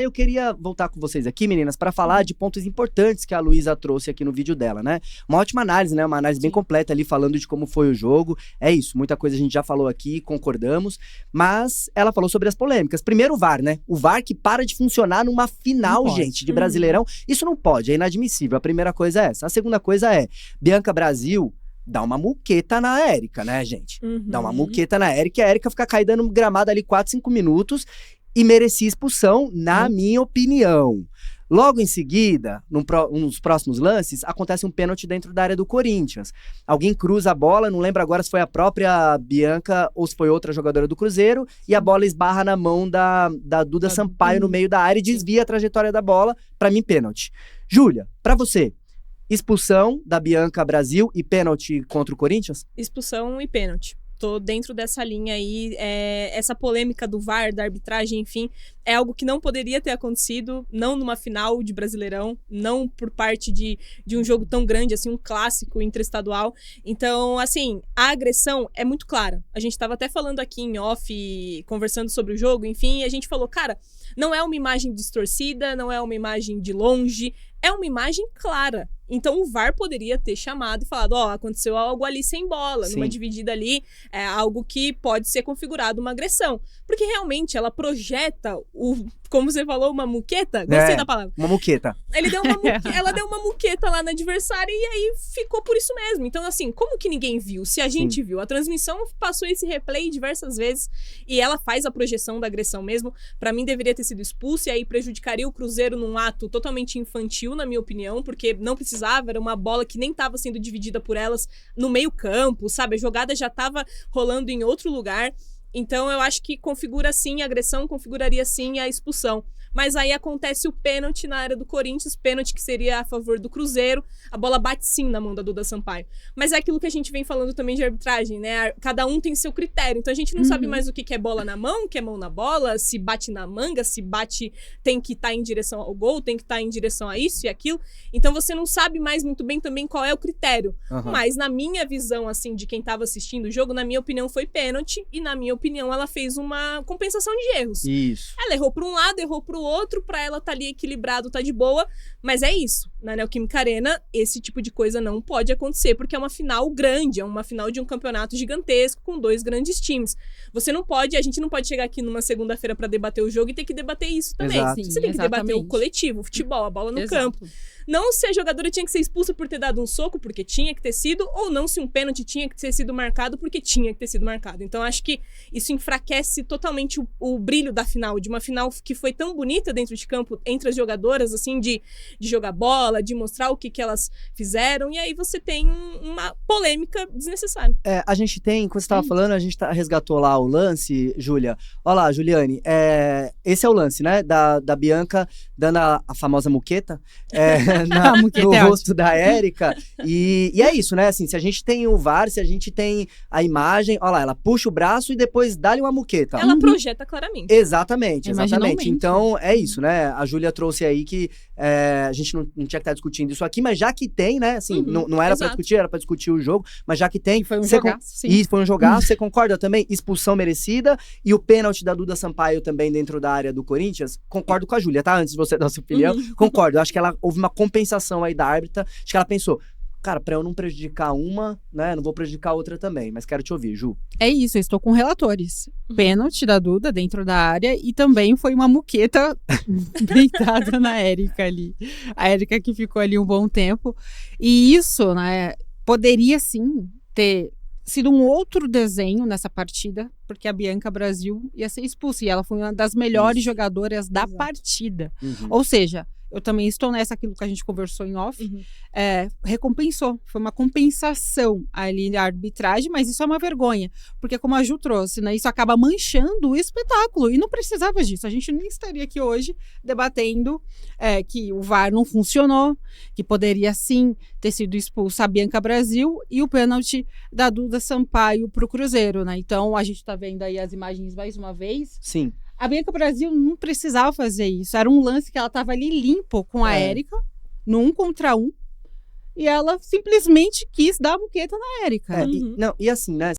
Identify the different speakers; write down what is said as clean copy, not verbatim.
Speaker 1: Eu queria voltar com vocês aqui, meninas, para falar de pontos importantes que a Luísa trouxe aqui no vídeo dela, né? Uma ótima análise, né? Uma análise bem completa ali, falando de como foi o jogo. É isso, muita coisa a gente já falou aqui, concordamos. Mas ela falou sobre as polêmicas. Primeiro o VAR, né? O VAR que para de funcionar numa final, gente, de Brasileirão. Isso não pode, é inadmissível. A primeira coisa é essa. A segunda coisa é, Bianca Brasil dá uma muqueta na Érica, né, gente? Dá uma muqueta na Érica e a Érica fica caída no gramado ali 4, 5 minutos. E merecia expulsão, na minha opinião. Logo em seguida, nos próximos lances, acontece um pênalti dentro da área do Corinthians. Alguém cruza a bola, não lembro agora se foi a própria Bianca ou se foi outra jogadora do Cruzeiro, e a bola esbarra na mão da Duda Sampaio no meio da área e desvia a trajetória da bola. Pra mim, pênalti. Júlia, pra você, expulsão da Bianca Brasil e pênalti contra o Corinthians?
Speaker 2: Expulsão e pênalti. Tô dentro dessa linha aí, essa polêmica do VAR, da arbitragem, enfim, é algo que não poderia ter acontecido, não numa final de Brasileirão, não por parte de um jogo tão grande, assim, um clássico interestadual. Então, assim, a agressão é muito clara. A gente tava até falando aqui em off, conversando sobre o jogo, enfim, e a gente falou, cara, não é uma imagem distorcida, não é uma imagem de longe, é uma imagem clara. Então o VAR poderia ter chamado e falado, aconteceu algo ali sem bola, numa dividida ali, algo que pode ser configurado uma agressão. Porque realmente ela projeta como você falou, uma muqueta? Gostei da palavra.
Speaker 1: Uma muqueta.
Speaker 2: Ela deu uma muqueta lá na adversária e aí ficou por isso mesmo. Então, assim, como que ninguém viu? Se a gente viu, a transmissão passou esse replay diversas vezes e ela faz a projeção da agressão mesmo. Pra mim, deveria ter sido expulso e aí prejudicaria o Cruzeiro num ato totalmente infantil, na minha opinião, porque não precisava, era uma bola que nem estava sendo dividida por elas no meio campo, sabe? A jogada já estava rolando em outro lugar. Então, eu acho que configura sim a agressão, configuraria sim a expulsão. Mas aí acontece o pênalti na área do Corinthians, pênalti que seria a favor do Cruzeiro. A bola bate sim na mão da Duda Sampaio. Mas é aquilo que a gente vem falando também de arbitragem, né? Cada um tem seu critério. Então a gente não sabe mais o que é bola na mão, o que é mão na bola, se bate na manga, se bate tem que estar em direção ao gol, tem que estar em direção a isso e aquilo. Então você não sabe mais muito bem também qual é o critério. Mas na minha visão, assim, de quem estava assistindo o jogo, na minha opinião foi pênalti e na minha opinião ela fez uma compensação de erros.
Speaker 1: Isso.
Speaker 2: Ela errou para um lado, errou para o outro, pra ela tá ali equilibrado, tá de boa, mas é isso. Na Neoquímica Arena, esse tipo de coisa não pode acontecer, porque é uma final grande, é uma final de um campeonato gigantesco, com 2 grandes times. Você não pode, a gente não pode chegar aqui numa segunda-feira pra debater o jogo e ter que debater isso também.
Speaker 1: Exato.
Speaker 2: Você tem que debater o coletivo, o futebol, a bola no campo. Não se a jogadora tinha que ser expulsa por ter dado um soco, porque tinha que ter sido, ou não se um pênalti tinha que ter sido marcado, porque tinha que ter sido marcado. Então, acho que isso enfraquece totalmente o brilho da final, de uma final que foi tão bonita dentro de campo, entre as jogadoras, assim, de jogar bola, de mostrar o que elas fizeram, e aí você tem uma polêmica desnecessária.
Speaker 1: A gente tem, quando você estava falando, a gente resgatou lá o lance, Júlia. Olha lá, Juliane, esse é o lance, né, da Bianca dando a famosa muqueta, no rosto da Érica, e é isso, né, assim, se a gente tem o VAR, se a gente tem a imagem, olha lá, ela puxa o braço e depois dá-lhe uma muqueta.
Speaker 2: Ela projeta claramente.
Speaker 1: Exatamente. Então, é isso, né, a Júlia trouxe aí que a gente não tinha que estar discutindo isso aqui, mas já que tem, né, assim, não era pra discutir, era pra discutir o jogo, mas já que tem...
Speaker 3: Foi um jogaço, sim.
Speaker 1: E foi um jogaço, você concorda também? Expulsão merecida, e o pênalti da Duda Sampaio também dentro da área do Corinthians, concordo com a Júlia, tá? Antes de você dar a sua opinião, concordo, acho que houve uma compensação aí da árbitra, acho que ela pensou, cara, pra eu não prejudicar uma, né, não vou prejudicar a outra também, mas quero te ouvir, Ju.
Speaker 3: É isso, eu estou com relatores. Pênalti da Duda dentro da área e também foi uma muqueta deitada na Érica ali. A Érica que ficou ali um bom tempo. E isso, né, poderia sim ter sido um outro desenho nessa partida, porque a Bianca Brasil ia ser expulsa e ela foi uma das melhores jogadoras da partida. Ou seja, eu também estou nessa, aquilo que a gente conversou em off, recompensou, foi uma compensação ali da arbitragem, mas isso é uma vergonha, porque como a Ju trouxe, né, isso acaba manchando o espetáculo, e não precisava disso, a gente nem estaria aqui hoje debatendo que o VAR não funcionou, que poderia sim ter sido expulsa a Bianca Brasil e o pênalti da Duda Sampaio pro Cruzeiro, né, então a gente está vendo aí as imagens mais uma vez.
Speaker 1: Sim.
Speaker 3: A Bianca Brasil não precisava fazer isso. Era um lance que ela estava ali limpo com a Érica, no 1 contra 1. E ela simplesmente quis dar a muqueta na Érica.
Speaker 1: E assim, né?